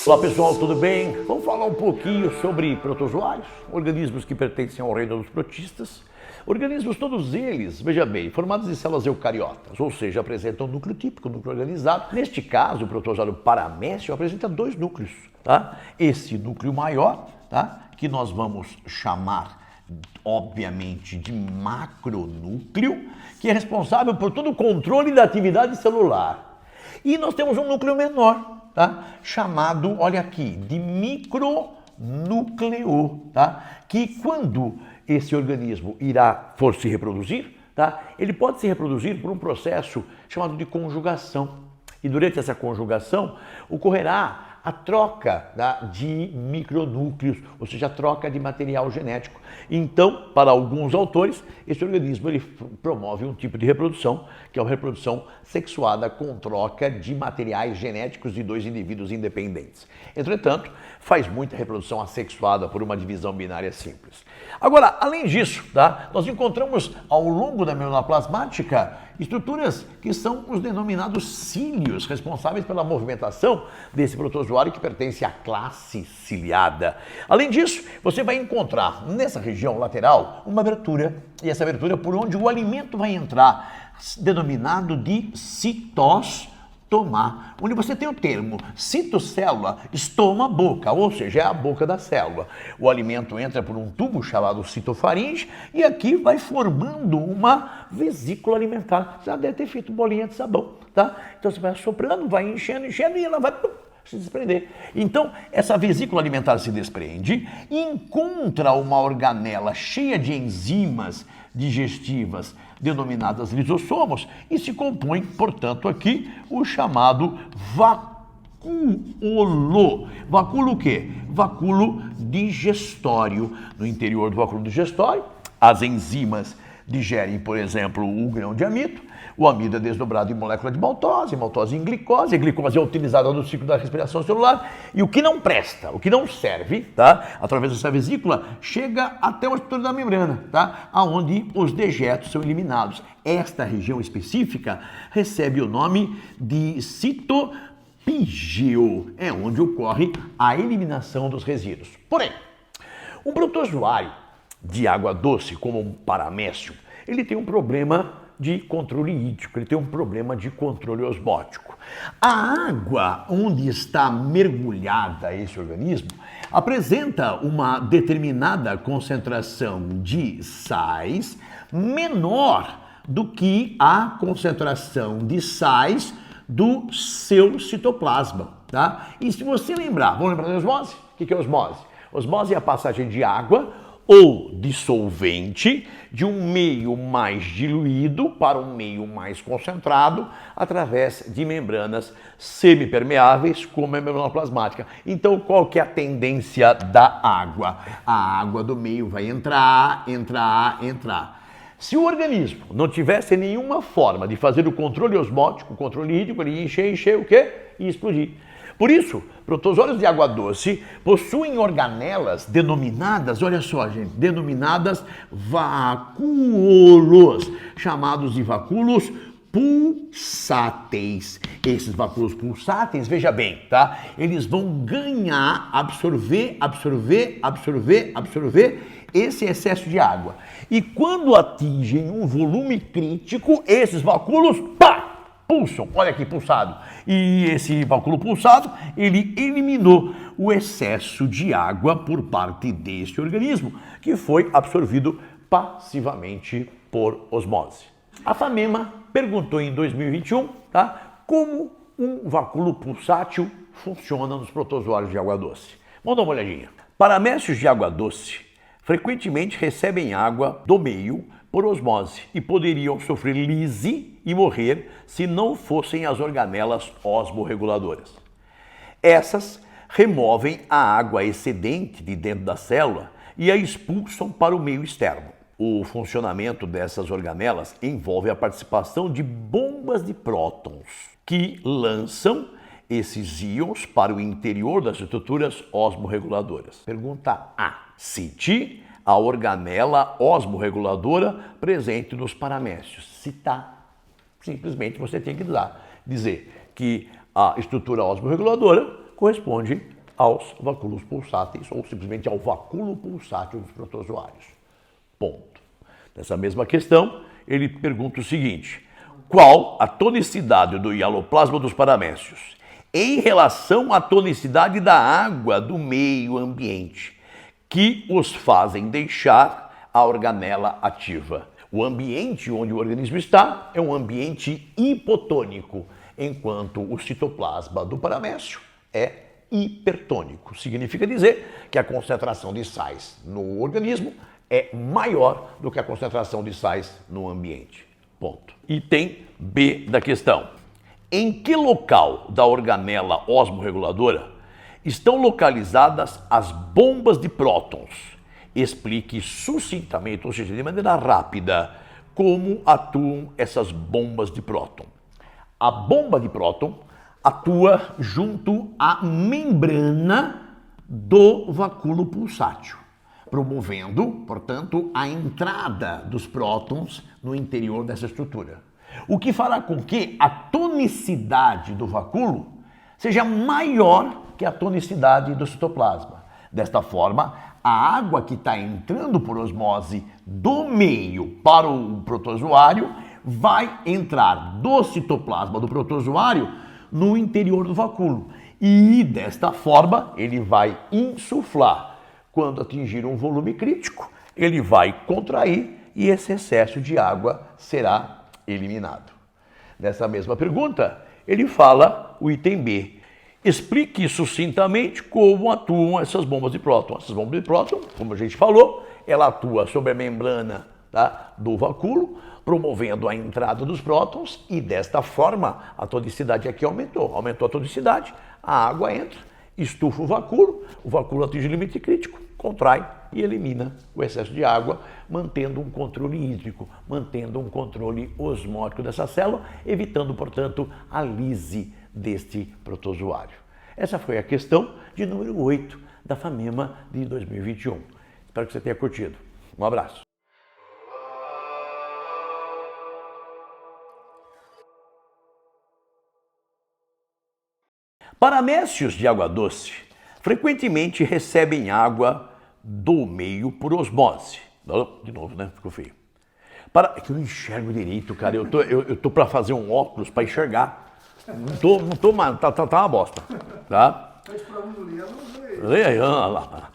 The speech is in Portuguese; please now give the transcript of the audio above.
Olá pessoal, tudo bem? Vamos falar um pouquinho sobre protozoários, organismos que pertencem ao reino dos protistas. Organismos todos eles, veja bem, formados de células eucariotas, ou seja, apresentam um núcleo típico, um núcleo organizado. Neste caso, o protozoário paramécio apresenta dois núcleos, tá? Esse núcleo maior, tá? Que nós vamos chamar, obviamente, de macronúcleo, que é responsável por todo o controle da atividade celular. E nós temos um núcleo menor, tá? Chamado, olha aqui, de micronúcleo, tá? Que quando esse organismo for se reproduzir, tá? Ele pode se reproduzir por um processo chamado de conjugação. E durante essa conjugação ocorrerá a troca, tá, de micronúcleos, ou seja, a troca de material genético. Então, para alguns autores, esse organismo ele promove um tipo de reprodução, que é uma reprodução sexuada com troca de materiais genéticos de dois indivíduos independentes. Entretanto, faz muita reprodução assexuada por uma divisão binária simples. Agora, além disso, tá, nós encontramos ao longo da membrana plasmática estruturas que são os denominados cílios, responsáveis pela movimentação desse protozoário que pertence à classe ciliada. Além disso, você vai encontrar nessa região lateral uma abertura, e essa abertura é por onde o alimento vai entrar, denominado de citostoma, onde você tem o termo citocélula, estoma, boca, ou seja, é a boca da célula. O alimento entra por um tubo chamado citofaringe e aqui vai formando uma vesícula alimentar. Você já deve ter feito bolinha de sabão, tá? Então você vai soprando, vai enchendo e ela vai se desprender. Então, essa vesícula alimentar se desprende e encontra uma organela cheia de enzimas digestivas denominadas lisossomos e se compõe, portanto, aqui o chamado vacúolo. Vacúolo o quê? Vacúolo digestório. No interior do vacúolo digestório, as enzimas digerem, por exemplo, o grão de amido. O amido é desdobrado em molécula de maltose, maltose em glicose, a glicose é utilizada no ciclo da respiração celular, e o que não presta, o que não serve, tá? Através dessa vesícula, chega até o estrutura da membrana, tá? Aonde os dejetos são eliminados. Esta região específica recebe o nome de citopígeo, é onde ocorre a eliminação dos resíduos. Porém, um protozoário de água doce, como um paramécio, ele tem um problema de controle hídrico, ele tem um problema de controle osmótico. A água onde está mergulhada esse organismo apresenta uma determinada concentração de sais menor do que a concentração de sais do seu citoplasma, tá? E se você lembrar, vamos lembrar da osmose? O que é osmose? Osmose é a passagem de água ou dissolvente de um meio mais diluído para um meio mais concentrado através de membranas semipermeáveis, como a membrana plasmática. Então, qual que é a tendência da água? A água do meio vai entrar. Se o organismo não tivesse nenhuma forma de fazer o controle osmótico, o controle hídrico, ele ia encher o quê? E explodir. Por isso, protozoários de água doce possuem organelas denominadas, olha só, gente, denominadas vacúolos, chamados de vacúolos pulsáteis. Esses vacúolos pulsáteis, veja bem, tá? Eles vão ganhar, absorver esse excesso de água. E quando atingem um volume crítico, esses vacúolos, pulsam, olha aqui, pulsado. E esse vacúolo pulsado, ele eliminou o excesso de água por parte deste organismo, que foi absorvido passivamente por osmose. A FAMEMA perguntou em 2021, tá, como um vacúolo pulsátil funciona nos protozoários de água doce. Vamos dar uma olhadinha. Paramécios de água doce frequentemente recebem água do meio por osmose e poderiam sofrer lise e morrer se não fossem as organelas osmorreguladoras. Essas removem a água excedente de dentro da célula e a expulsam para o meio externo. O funcionamento dessas organelas envolve a participação de bombas de prótons que lançam esses íons para o interior das estruturas osmorreguladoras. Pergunta A. Cite a organela osmorreguladora presente nos paramécios. Citar. Simplesmente você tem que dizer que a estrutura osmorreguladora corresponde aos vacúolos pulsáteis ou simplesmente ao vacúolo pulsátil dos protozoários. Ponto. Nessa mesma questão, ele pergunta o seguinte: qual a tonicidade do hialoplasma dos paramécios em relação à tonicidade da água do meio ambiente que os fazem deixar a organela ativa? O ambiente onde o organismo está é um ambiente hipotônico, enquanto o citoplasma do paramécio é hipertônico. Significa dizer que a concentração de sais no organismo é maior do que a concentração de sais no ambiente. Ponto. Item B da questão. Em que local da organela osmorreguladora estão localizadas as bombas de prótons? Explique sucintamente, ou seja, de maneira rápida, como atuam essas bombas de próton. A bomba de próton atua junto à membrana do vacúolo pulsátil, promovendo, portanto, a entrada dos prótons no interior dessa estrutura. O que fará com que a tonicidade do vacúolo seja maior que a tonicidade do citoplasma. Desta forma, a água que está entrando por osmose do meio para o protozoário vai entrar do citoplasma do protozoário no interior do vacúolo. E desta forma, ele vai insuflar. Quando atingir um volume crítico, ele vai contrair e esse excesso de água será eliminado. Nessa mesma pergunta, ele fala o item B. Explique sucintamente como atuam essas bombas de próton. Essas bombas de próton, como a gente falou, ela atua sobre a membrana, tá, do vacúolo, promovendo a entrada dos prótons e desta forma a tonicidade aqui aumentou. Aumentou a tonicidade, a água entra, estufa o vacúolo atinge o limite crítico, contrai e elimina o excesso de água, mantendo um controle hídrico, mantendo um controle osmótico dessa célula, evitando, portanto, a lise deste protozoário. Essa foi a questão de número 8 da FAMEMA de 2021. Espero que você tenha curtido. Um abraço. Paramécios de água doce frequentemente recebem água do meio por osmose. De novo, né? Ficou feio. É que eu não enxergo direito, cara. Eu tô para fazer um óculos para enxergar. Não tô mais. Tá uma bosta. Tá? Lê aí, lá.